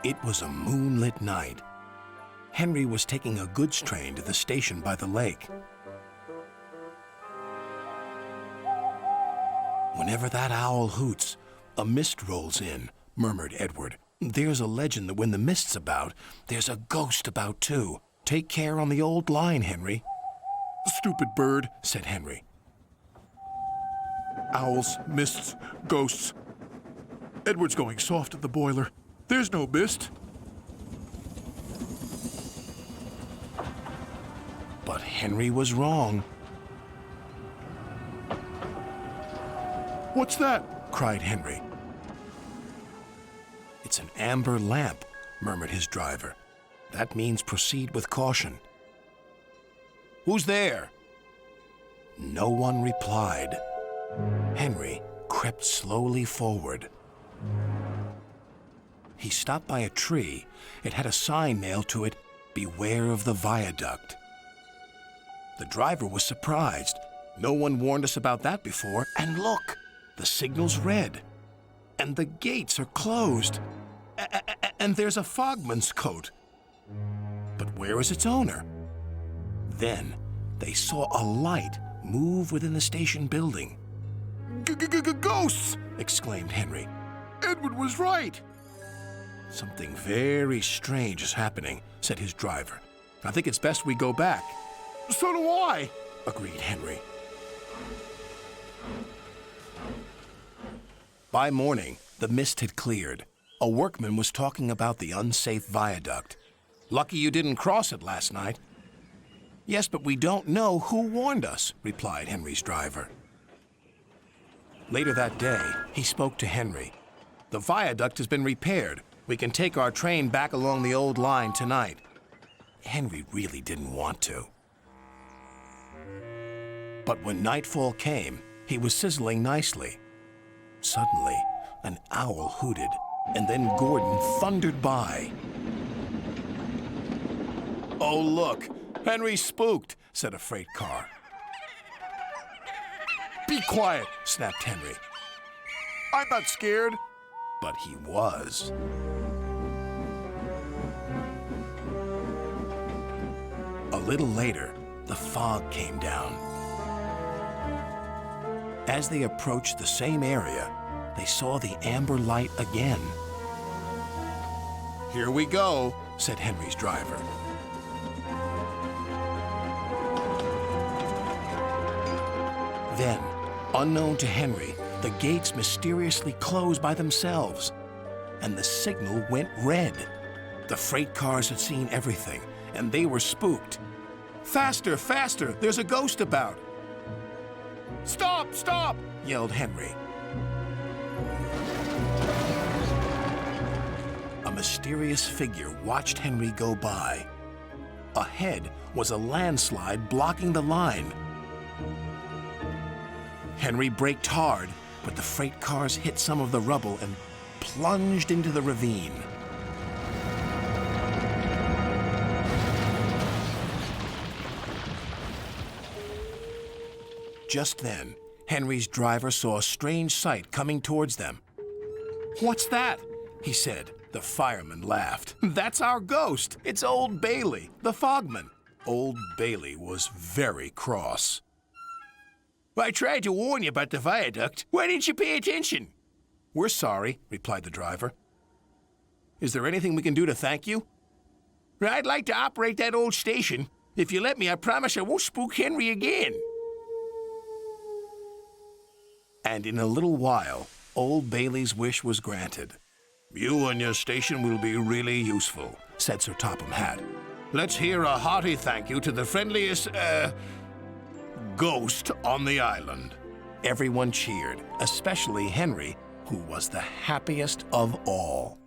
It was a moonlit night. Henry was taking a goods train to the station by the lake. "Whenever that owl hoots, a mist rolls in," murmured Edward. "There's a legend that when the mist's about, there's a ghost about too. Take care on the old line, Henry." "Stupid bird," said Henry. "Owls, mists, ghosts. Edward's going soft at the boiler. There's no mist." But Henry was wrong. "What's that?" cried Henry. "It's an amber lamp," murmured his driver. "That means proceed with caution." "Who's there?" No one replied. Henry crept slowly forward. He stopped by a tree. It had a sign nailed to it, "Beware of the viaduct." The driver was surprised. No one warned us about that before. And look, the signal's red. And the gates are closed. And there's a fogman's coat. But where is its owner? Then they saw a light move within the station building. "Ghosts!" exclaimed Henry. "Edward was right." "Something very strange is happening," said his driver. "I think it's best we go back." "So do I," agreed Henry. By morning, the mist had cleared. A workman was talking about the unsafe viaduct. "Lucky you didn't cross it last night." "Yes, but we don't know who warned us," replied Henry's driver. Later that day, he spoke to Henry. "The viaduct has been repaired. We can take our train back along the old line tonight." Henry really didn't want to. But when nightfall came, he was sizzling nicely. Suddenly, an owl hooted, and then Gordon thundered by. "Oh, look, Henry's spooked," said a freight car. "Be quiet," snapped Henry. "I'm not scared." But he was. A little later, the fog came down. As they approached the same area, they saw the amber light again. "Here we go," said Henry's driver. Then, unknown to Henry, the gates mysteriously closed by themselves, and the signal went red. The freight cars had seen everything, and they were spooked. "Faster, faster! There's a ghost about!" "Stop, stop!" yelled Henry. A mysterious figure watched Henry go by. Ahead was a landslide blocking the line. Henry braked hard, but the freight cars hit some of the rubble and plunged into the ravine. Just then, Henry's driver saw a strange sight coming towards them. "What's that?" he said. The fireman laughed. "That's our ghost. It's Old Bailey, the fogman." Old Bailey was very cross. "I tried to warn you about the viaduct. Why didn't you pay attention?" "We're sorry," replied the driver. "Is there anything we can do to thank you?" "I'd like to operate that old station. If you let me, I promise I won't spook Henry again." And in a little while, Old Bailey's wish was granted. "You and your station will be really useful," said Sir Topham Hatt. "Let's hear a hearty thank you to the friendliest, ghost on the island." Everyone cheered, especially Henry, who was the happiest of all.